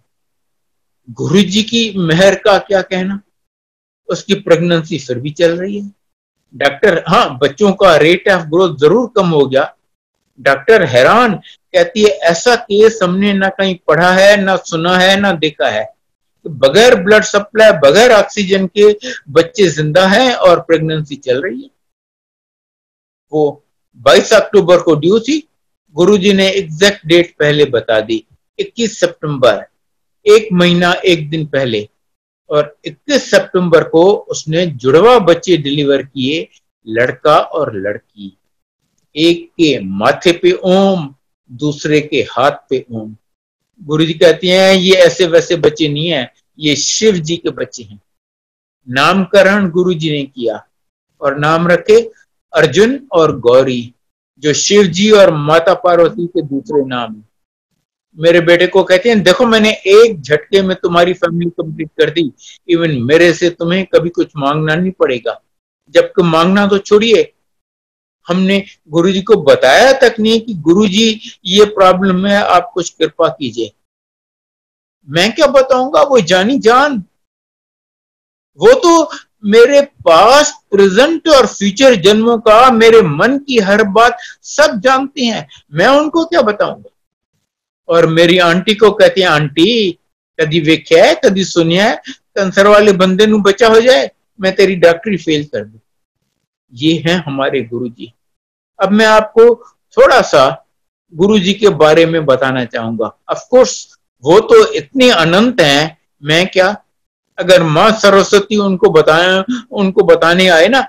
गुरु जी की मेहर का क्या कहना, उसकी प्रेगनेंसी फिर भी चल रही है। डॉक्टर, हाँ बच्चों का रेट ऑफ ग्रोथ जरूर कम हो गया। डॉक्टर हैरान, कहती है ऐसा केस हमने ना कहीं पढ़ा है, ना सुना है, ना देखा है। बगैर ब्लड सप्लाई, बगैर ऑक्सीजन के बच्चे जिंदा हैं और प्रेगनेंसी चल रही है। वो 22 अक्टूबर को ड्यू थी, गुरुजी ने एग्जैक्ट डेट पहले बता दी, 21 सितंबर, एक महीना एक दिन पहले। और 21 सितंबर को उसने जुड़वा बच्चे डिलीवर किए, लड़का और लड़की। एक के माथे पे ओम, दूसरे के हाथ पे ओम। गुरुजी कहती हैं ये ऐसे वैसे बच्चे नहीं है, ये शिव जी के बच्चे हैं। नामकरण गुरुजी ने किया और नाम रखे अर्जुन और गौरी, जो शिव जी और माता पार्वती के दूसरे नाम हैं। मेरे बेटे को कहते हैं देखो मैंने एक झटके में तुम्हारी फैमिली कंप्लीट कर दी, इवन मेरे से तुम्हें कभी कुछ मांगना नहीं पड़ेगा। जबकि मांगना तो छोड़िए, हमने गुरुजी को बताया तक नहीं कि गुरुजी ये प्रॉब्लम है, आप कुछ कृपा कीजिए। मैं क्या बताऊंगा, वो जानी जान, वो तो मेरे पास्ट, प्रेजेंट और फ्यूचर जन्मों का, मेरे मन की हर बात सब जानते हैं, मैं उनको क्या बताऊंगा। और मेरी आंटी को कहती है आंटी कदी वेख्या है, कदी सुनिया है कैंसर वाले बंदे नू बचा हो जाए, मैं तेरी डॉक्टरी फेल कर दूं। ये हैं हमारे गुरुजी। अब मैं आपको थोड़ा सा गुरुजी के बारे में बताना चाहूंगा। ऑफ कोर्स वो तो इतने अनंत हैं, मैं क्या, अगर मां सरस्वती उनको बताने आए ना,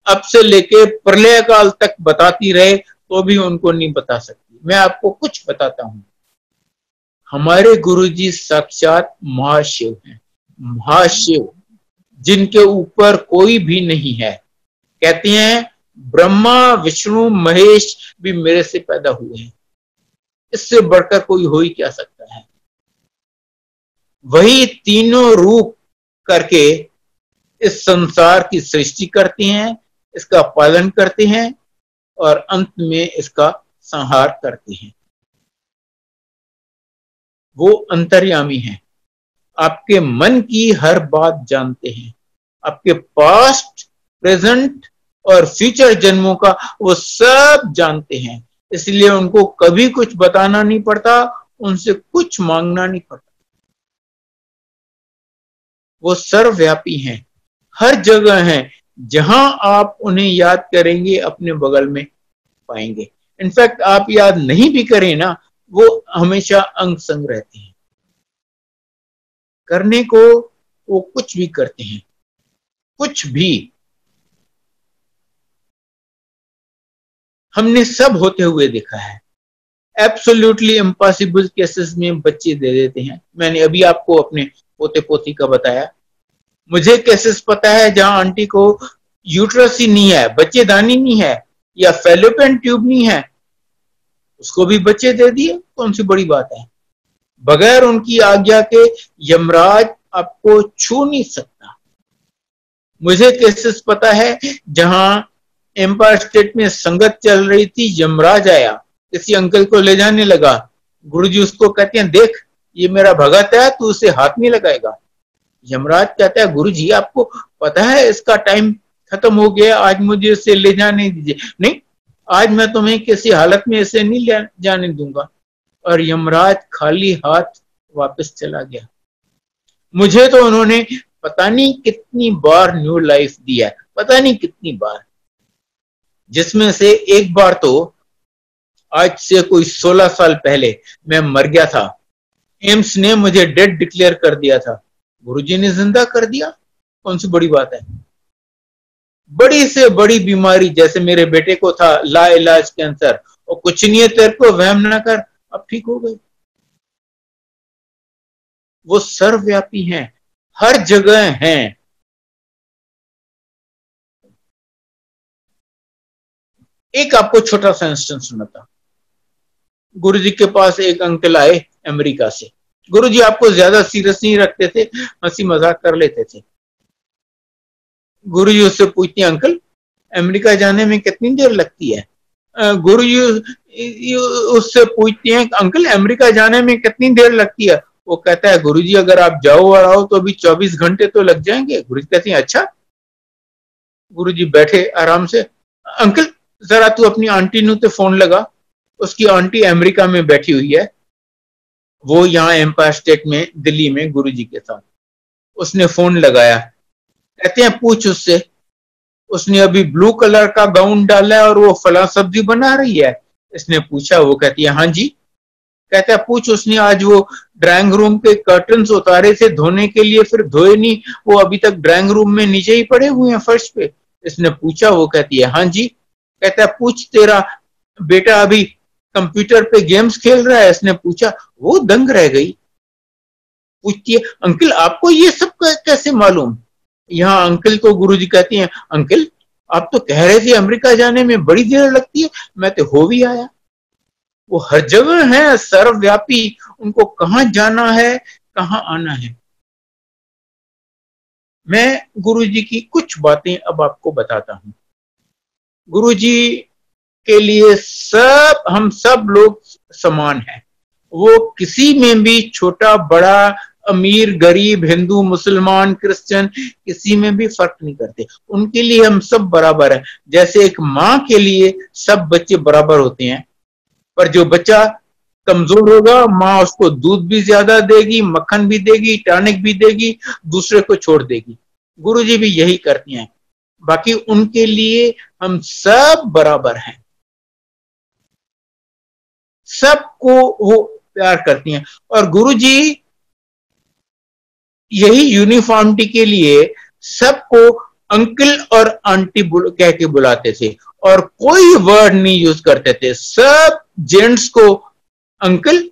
अब से लेके प्रलय काल तक बताती रहे तो भी उनको नहीं बता सकती। मैं आपको कुछ बताता हूं। हमारे गुरुजी साक्षात महाशिव हैं, महाशिव, जिनके ऊपर कोई भी नहीं है। कहते हैं ब्रह्मा विष्णु महेश भी मेरे से पैदा हुए हैं, इससे बढ़कर कोई हो ही क्या सकता है। वही तीनों रूप करके इस संसार की सृष्टि करते हैं, इसका पालन करते हैं और अंत में इसका संहार करते हैं। वो अंतर्यामी हैं, आपके मन की हर बात जानते हैं, आपके पास्ट, प्रेजेंट और फ्यूचर जन्मों का वो सब जानते हैं। इसलिए उनको कभी कुछ बताना नहीं पड़ता, उनसे कुछ मांगना नहीं पड़ता। वो सर्वव्यापी हैं, हर जगह हैं, जहां आप उन्हें याद करेंगे अपने बगल में पाएंगे। इनफैक्ट आप याद नहीं भी करें ना, वो हमेशा अंग संग रहते हैं। करने को वो कुछ भी करते हैं, कुछ भी। हमने सब होते हुए देखा है। एब्सोल्युटली इम्पॉसिबल केसेस में बच्चे दे देते हैं। मैंने अभी आपको अपने पोते पोती का बताया। मुझे केसेस पता है जहां आंटी को यूट्रस ही नहीं है, बच्चेदानी नहीं है, या फेलोपियन ट्यूब नहीं है, उसको भी बच्चे दे दिए। कौन सी बड़ी बात है। बगैर उनकी आज्ञा के यमराज आपको छू नहीं सकता। मुझे केसेस पता है जहां एम्पायर स्टेट में संगत चल रही थी, यमराज आया, किसी अंकल को ले जाने लगा। गुरुजी उसको कहते हैं देख ये मेरा भगत है, तू उसे हाथ नहीं लगाएगा। यमराज कहता है गुरुजी आपको पता है इसका टाइम खत्म हो गया, आज मुझे इसे ले जाने दीजिए। नहीं, आज मैं तुम्हें किसी हालत में इसे नहीं ले जाने दूंगा। और यमराज खाली हाथ वापस चला गया। मुझे तो उन्होंने पता नहीं कितनी बार न्यू लाइफ दिया है, पता नहीं कितनी बार, जिसमें से एक बार तो आज से कोई 16 साल पहले मैं मर गया था। एम्स ने मुझे डेड डिक्लेयर कर दिया था, गुरुजी ने जिंदा कर दिया। कौन सी बड़ी बात है। बड़ी से बड़ी बीमारी, जैसे मेरे बेटे को था लाइलाज कैंसर, और कुछ नहीं है तेरे को, वहम ना कर, अब ठीक हो गई। वो सर्वव्यापी हैं, हर जगह हैं। एक आपको छोटा सा इंस्टेंस सुनाता। गुरुजी के पास एक अंकल आए अमेरिका से। गुरुजी आपको ज्यादा सीरियस नहीं रखते थे, हंसी मजाक कर लेते थे। गुरुजी उससे पूछते हैं, अंकल अमेरिका जाने में कितनी देर लगती है? गुरुजी उससे पूछते हैं, अंकल अमेरिका जाने में कितनी देर लगती है? वो कहता है, गुरुजी अगर आप जाओ और आओ तो अभी 24 घंटे तो लग जाएंगे। गुरुजी कहते हैं, अच्छा। गुरुजी बैठे आराम से, अंकल जरा तू अपनी आंटी नु ते फोन लगा। उसकी आंटी अमेरिका में बैठी हुई है, वो यहाँ एम्पायर स्टेट में दिल्ली में गुरुजी के साथ। उसने फोन लगाया, कहते हैं पूछ उससे, उसने अभी ब्लू कलर का गाउन डाला है और वो फला सब्जी बना रही है। इसने पूछा, वो कहती है हाँ जी। कहता है पूछ उसने आज वो ड्राइंग रूम के कर्टन्स उतारे थे धोने के लिए, फिर धोए नहीं, वो अभी तक ड्राइंग रूम में नीचे ही पड़े हुए हैं फर्श पे। इसने पूछा, वो कहती है हाँ जी। कहता है पूछ तेरा बेटा अभी कंप्यूटर पे गेम्स खेल रहा है? इसने पूछा, वो दंग रह गई। पूछती है, अंकल आपको ये सब कैसे मालूम? यहाँ अंकल को गुरुजी कहती हैं, अंकल आप तो कह रहे थे अमेरिका जाने में बड़ी देर लगती है, मैं तो हो भी आया। वो हर जगह है, सर्वव्यापी, उनको कहाँ जाना है कहाँ आना है। मैं गुरुजी की कुछ बातें अब आपको बताता हूं। गुरुजी के लिए हम सब लोग समान हैं। वो किसी में भी छोटा बड़ा, अमीर गरीब, हिंदू मुसलमान क्रिश्चियन, किसी में भी फर्क नहीं करते। उनके लिए हम सब बराबर हैं। जैसे एक माँ के लिए सब बच्चे बराबर होते हैं, पर जो बच्चा कमजोर होगा माँ उसको दूध भी ज्यादा देगी, मक्खन भी देगी, टॉनिक भी देगी, दूसरे को छोड़ देगी। गुरुजी भी यही करती हैं। बाकी उनके लिए हम सब बराबर हैं, सबको वो प्यार करती हैं। और गुरुजी यही यूनिफॉर्मिटी के लिए सबको अंकल और आंटी कह के बुलाते थे और कोई वर्ड नहीं यूज करते थे। सब जेंट्स को अंकल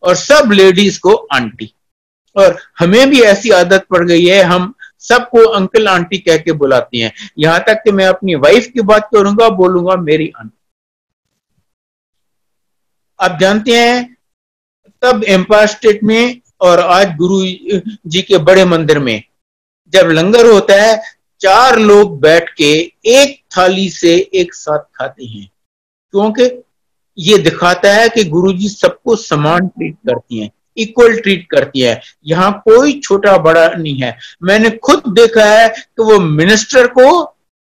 और सब लेडीज को आंटी। और हमें भी ऐसी आदत पड़ गई है, हम सबको अंकल आंटी कह के बुलाती हैं। यहां तक कि मैं अपनी वाइफ की बात करूंगा, बोलूंगा मेरी आंटी। आप जानते हैं तब एम्पायर स्टेट में और आज गुरु जी के बड़े मंदिर में जब लंगर होता है, 4 लोग बैठ के एक थाली से एक साथ खाते हैं, क्योंकि ये दिखाता है कि गुरुजी सबको समान ट्रीट करती हैं, इक्वल ट्रीट करती है। यहाँ कोई छोटा बड़ा नहीं है। मैंने खुद देखा है कि वो मिनिस्टर को,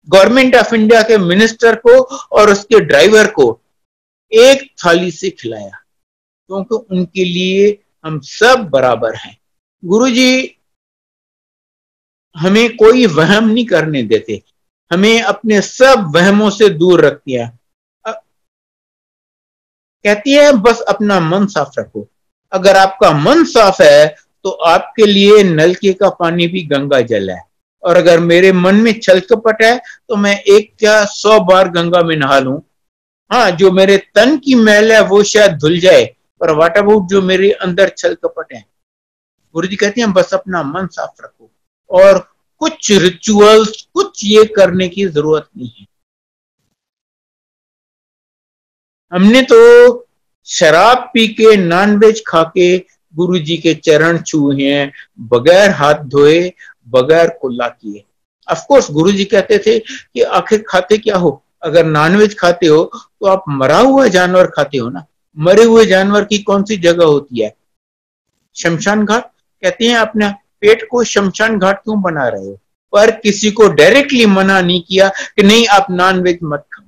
गवर्नमेंट ऑफ इंडिया के मिनिस्टर को और उसके ड्राइवर को एक थाली से खिलाया, क्योंकि उनके लिए हम सब बराबर हैं। गुरुजी हमें कोई वहम नहीं करने देते, हमें अपने सब वहमों से दूर रखती है। कहती है बस अपना मन साफ रखो। अगर आपका मन साफ है तो आपके लिए नलके का पानी भी गंगा जल है। और अगर मेरे मन में छल कपट है तो मैं 1 या 100 बार गंगा में नहा लूं। हाँ, जो मेरे तन की मैल है वो शायद धुल जाए, पर व्हाट अबाउट जो मेरे अंदर छल कपट है। गुरुजी कहते हैं बस अपना मन साफ रखो और कुछ रिचुअल्स, कुछ ये करने की जरूरत नहीं है। हमने तो शराब पी के, नॉनवेज खा के गुरुजी के चरण छुए हैं, बगैर हाथ धोए, बगैर कुल्ला किए। ऑफ कोर्स गुरुजी कहते थे कि आखिर खाते क्या हो? अगर नॉनवेज खाते हो तो आप मरा हुआ जानवर खाते हो ना। मरे हुए जानवर की कौन सी जगह होती है? शमशान घाट। कहते हैं अपना पेट को शमशान घाट क्यों बना रहे हो? पर किसी को डायरेक्टली मना नहीं किया कि नहीं आप नॉनवेज मत खाओ।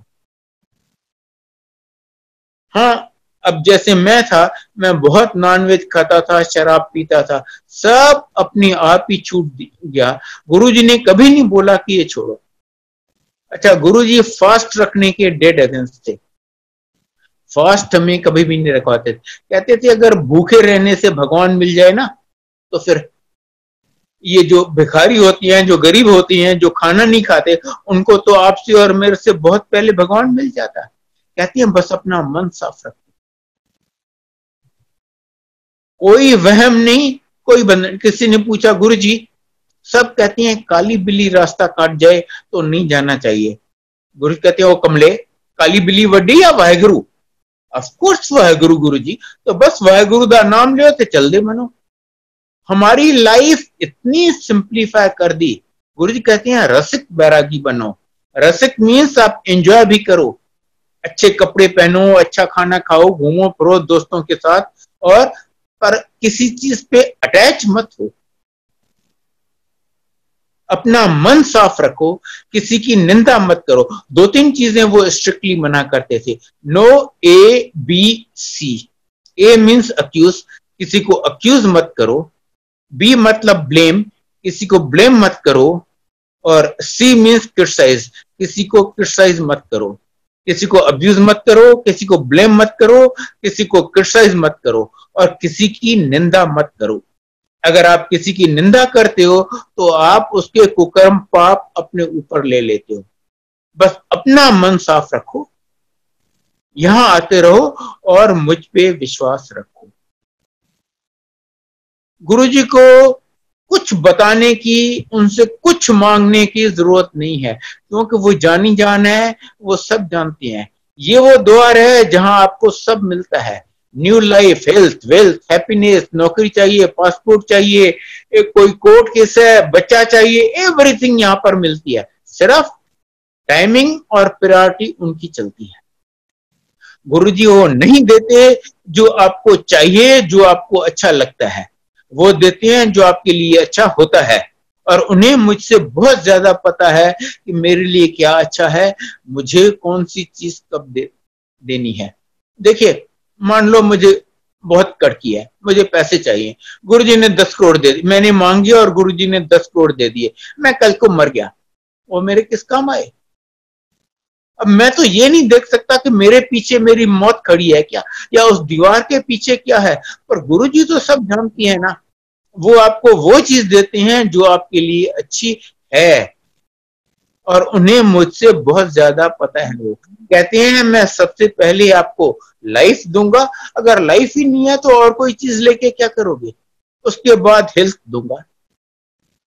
हाँ, अब जैसे मैं था, मैं बहुत नॉनवेज खाता था, शराब पीता था, सब अपने आप ही छूट गया। गुरुजी ने कभी नहीं बोला कि ये छोड़ो। अच्छा, गुरुजी फास्ट रखने के डेड अगेंस्ट थे। फास्ट हमें कभी भी नहीं रखवाते थे। कहते थे अगर भूखे रहने से भगवान मिल जाए ना तो फिर ये जो भिखारी होती हैं, जो गरीब होती हैं, जो खाना नहीं खाते, उनको तो आपसे और मेरे से बहुत पहले भगवान मिल जाता है। कहती हैं बस अपना मन साफ रखो, कोई वहम नहीं, कोई बंधन। किसी ने पूछा गुरुजी, सब कहती हैं काली बिल्ली रास्ता काट जाए तो नहीं जाना चाहिए। गुरु कहते हैं वो कमले, काली बिल्ली वड्डी या वाहेगुरु? ऑफ कोर्स वाहेगुरु गुरुजी। तो बस वाहेगुरु दा नाम लियो ते चल दे मनो। हमारी लाइफ इतनी सिंप्लीफाई कर दी। गुरुजी कहते हैं रसिक बैरागी बनो। रसिक मीन्स आप एंजॉय भी करो, अच्छे कपड़े पहनो, अच्छा खाना खाओ, घूमो फिरो दोस्तों के साथ, और पर किसी चीज पे अटैच मत हो। अपना मन साफ रखो, किसी की निंदा मत करो। 2-3 चीजें वो स्ट्रिक्टली मना करते थे। No ABC। A means accuse, किसी को अक्यूज मत करो। बी मतलब ब्लेम, किसी को ब्लेम मत करो। और सी मीन्स क्रिटिसाइज, किसी को क्रिटिसाइज मत करो। किसी को अब्यूज मत करो, किसी को ब्लेम मत करो, किसी को क्रिटिसाइज मत करो, और किसी की निंदा मत करो। अगर आप किसी की निंदा करते हो तो आप उसके कुकर्म पाप अपने ऊपर ले लेते हो। बस अपना मन साफ रखो, यहां आते रहो और मुझ पे विश्वास रखो। गुरुजी को कुछ बताने की, उनसे कुछ मांगने की जरूरत नहीं है, क्योंकि वो जानी जान है, वो सब जानते हैं। ये वो द्वार है जहां आपको सब मिलता है। New life, health, wealth, happiness, नौकरी चाहिए, पासपोर्ट चाहिए, एक कोई कोर्ट केस है, बच्चा चाहिए, एवरीथिंग यहाँ पर मिलती है। सिर्फ टाइमिंग और प्रायोरिटी उनकी चलती है। गुरुजी वो नहीं देते जो आपको चाहिए, जो आपको अच्छा लगता है, वो देते हैं जो आपके लिए अच्छा होता है। और उन्हें मुझसे बहुत ज्यादा पता है कि मेरे लिए क्या अच्छा है, मुझे कौन सी चीज कब देनी है। देखिए, मान लो मुझे बहुत कड़की है, मुझे पैसे चाहिए, गुरुजी ने 10 करोड़ दे दिए, मैंने मांगी और गुरुजी ने 10 करोड़ दे दिए, मैं कल को मर गया, वो मेरे किस काम आए? अब मैं तो ये नहीं देख सकता कि मेरे पीछे मेरी मौत खड़ी है क्या, या उस दीवार के पीछे क्या है, पर गुरुजी तो सब जानती है ना। वो आपको वो चीज देते हैं जो आपके लिए अच्छी है, और उन्हें मुझसे बहुत ज्यादा पता है। वो कहते हैं मैं सबसे पहले आपको लाइफ दूंगा, अगर लाइफ ही नहीं है तो और कोई चीज लेके क्या करोगे, उसके बाद हेल्थ दूंगा।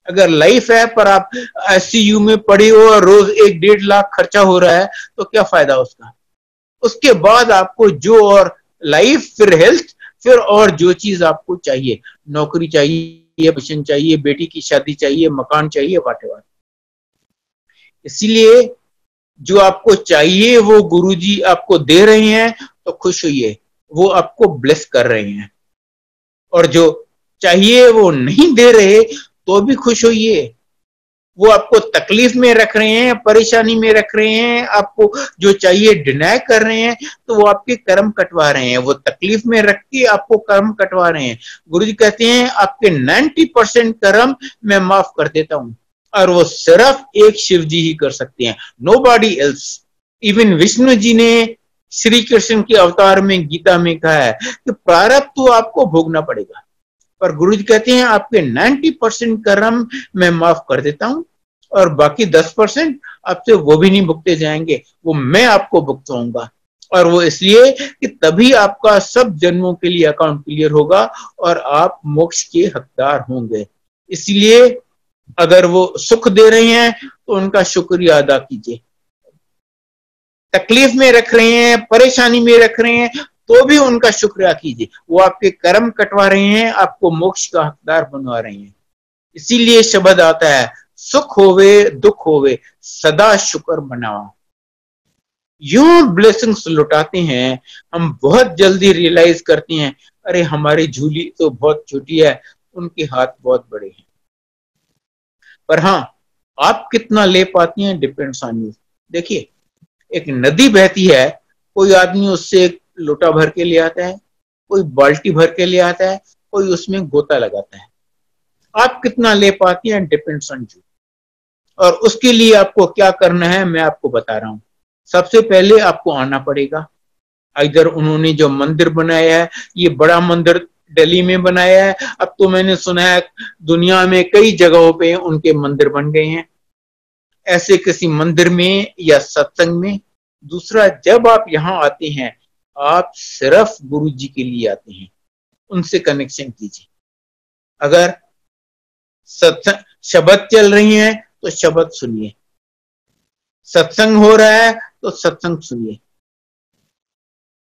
अगर लाइफ है पर आप ICU में पड़े हो और रोज 1-1.5 लाख खर्चा हो रहा है, तो क्या फायदा उसका। उसके बाद आपको जो और लाइफ, फिर हेल्थ, फिर और जो चीज आपको चाहिए, नौकरी चाहिए, पेंशन चाहिए, बेटी की शादी चाहिए, मकान चाहिए, वाटेवर। इसीलिए जो आपको चाहिए वो गुरुजी आपको दे रहे हैं, तो खुश होइए, वो आपको ब्लेस कर रहे हैं। और जो चाहिए वो नहीं दे रहे, तो भी खुश होइए, वो आपको तकलीफ में रख रहे हैं, परेशानी में रख रहे हैं, आपको जो चाहिए डिनाय कर रहे हैं, तो वो आपके कर्म कटवा रहे हैं, वो तकलीफ में रख के आपको कर्म कटवा रहे हैं। गुरुजी कहते हैं आपके 90% कर्म मैं माफ कर देता हूं, और वो सिर्फ एक शिव जी ही कर सकते हैं, nobody else. Even Vishnu ji ने श्री कृष्ण के अवतार में गीता में कहा है कि प्रारब्ध तो आपको भोगना पड़ेगा, पर गुरुजी कहते हैं आपके 90% कर्म मैं माफ कर देता हूं, और बाकी 10% आपसे वो भी नहीं भुगते जाएंगे, वो मैं आपको भुगताऊंगा। और वो इसलिए कि तभी आपका सब जन्मों के लिए अकाउंट क्लियर होगा और आप मोक्ष के हकदार होंगे। इसलिए अगर वो सुख दे रहे हैं तो उनका शुक्रिया अदा कीजिए, तकलीफ में रख रहे हैं, परेशानी में रख रहे हैं, तो भी उनका शुक्रिया कीजिए, वो आपके कर्म कटवा रहे हैं, आपको मोक्ष का हकदार बनवा रहे हैं। इसीलिए शब्द आता है सुख होवे दुख होवे सदा शुक्र मनावा। यूं ब्लेसिंग्स लुटाते हैं, हम बहुत जल्दी रियलाइज करते हैं अरे हमारी झूली तो बहुत छोटी है, उनके हाथ बहुत बड़े हैं। पर हाँ, आप कितना ले पाती हैं डिपेंड्स ऑन यू। देखिए, एक नदी बहती है, कोई आदमी उससे एक लोटा भर के ले आता है, कोई बाल्टी भर के ले आता है, कोई उसमें गोता लगाता है। आप कितना ले पाती हैं डिपेंड्स ऑन यू। और उसके लिए आपको क्या करना है मैं आपको बता रहा हूं। सबसे पहले आपको आना पड़ेगा। इधर उन्होंने जो मंदिर बनाया है, ये बड़ा मंदिर दिल्ली में बनाया है, अब तो मैंने सुना है दुनिया में कई जगहों पे उनके मंदिर बन गए हैं। ऐसे किसी मंदिर में या सत्संग में। दूसरा, जब आप यहाँ आते हैं, आप सिर्फ गुरु जी के लिए आते हैं, उनसे कनेक्शन कीजिए। अगर सत्संग शब्द चल रही हैं तो शब्द सुनिए, सत्संग हो रहा है तो सत्संग सुनिए।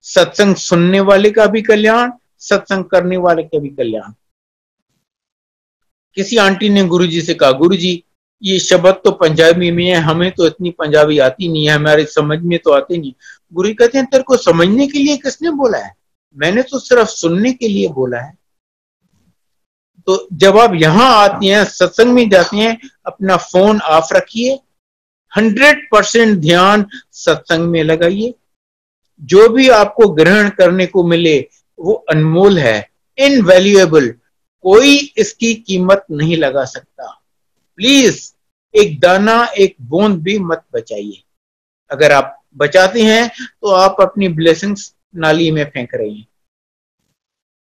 सत्संग सुनने वाले का भी कल्याण, सत्संग करने वाले का भी कल्याण। किसी आंटी ने गुरुजी से कहा, गुरुजी ये शब्द तो पंजाबी में है, हमें तो इतनी पंजाबी आती नहीं है, हमारे समझ में तो आती नहीं। गुरु कहते हैं तेरे को समझने के लिए किसने बोला है, मैंने तो सिर्फ सुनने के लिए बोला है। तो जब आप यहां आते हैं, सत्संग में जाते हैं, अपना फोन ऑफ रखिए, 100% ध्यान सत्संग में लगाइए। जो भी आपको ग्रहण करने को मिले वो अनमोल है, इनवैल्यूएबल, कोई इसकी कीमत नहीं लगा सकता। प्लीज एक दाना, एक बूंद भी मत बचाइए। अगर आप बचाते हैं तो आप अपनी ब्लेसिंग्स नाली में फेंक रहे हैं।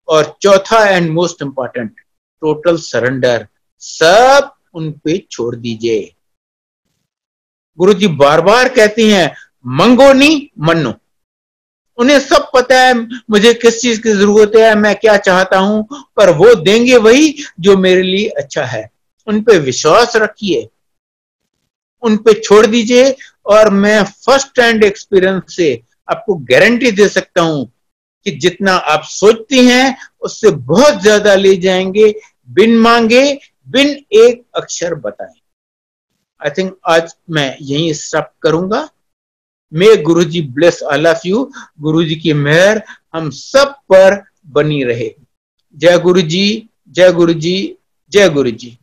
और चौथा and most important, total surrender, सब उन पे छोड़ दीजिए। गुरुजी बार बार कहते हैं मंगो नहीं मनो। उन्हें सब पता है मुझे किस चीज की जरूरत है, मैं क्या चाहता हूं, पर वो देंगे वही जो मेरे लिए अच्छा है। उन पे विश्वास रखिए, उन पे छोड़ दीजिए। और मैं फर्स्ट हैंड एक्सपीरियंस से आपको गारंटी दे सकता हूं कि जितना आप सोचते हैं उससे बहुत ज्यादा ले जाएंगे, बिन मांगे, बिन एक अक्षर बताए। आई थिंक आज मैं यहीं स्टॉप करूंगा। मे गुरुजी ब्लेस ऑल ऑफ यू। गुरुजी की मेहर हम सब पर बनी रहे। जय गुरुजी, जय गुरुजी, जय गुरुजी।